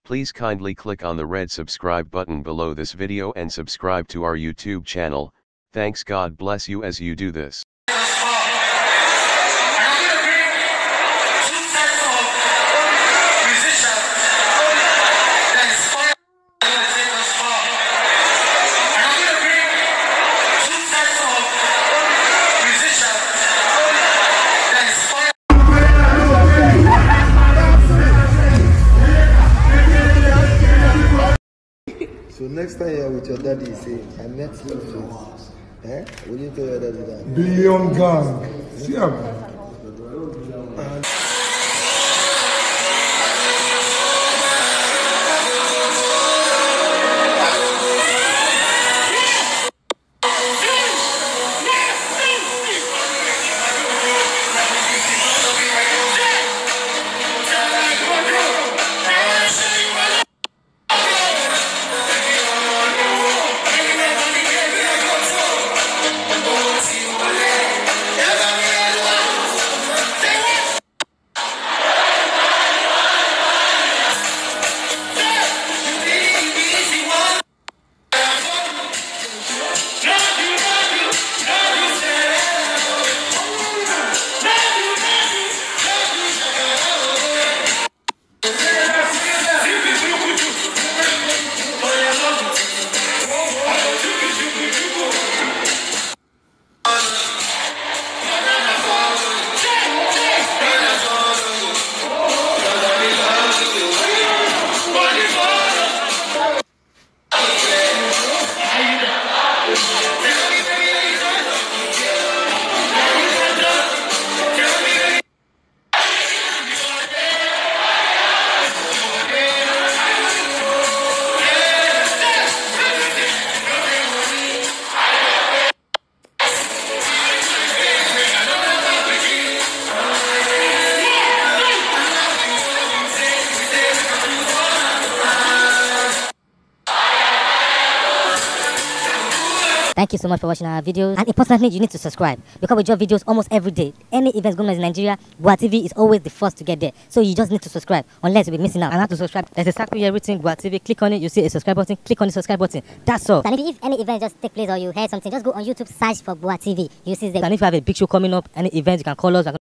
Please kindly click on the red subscribe button below this video and subscribe to our YouTube channel. Thanks, God bless you as you do this. So next time you're with your daddy, say, I met Two-Face. Will you tell your daddy that? Billion gang. See him? Thank you so much for watching our videos, and importantly, you need to subscribe because we drop videos almost every day. Any events going on in Nigeria, Gua TV is always the first to get there, so you just need to subscribe unless you'll be missing out. And how to subscribe? There's a circle here written Gua TV. Click on it, you see a subscribe button. Click on the subscribe button. That's all. And if any event just take place or you heard something, just go on YouTube, search for Gua TV. You see the. And if you have a big show coming up, any event, you can call us.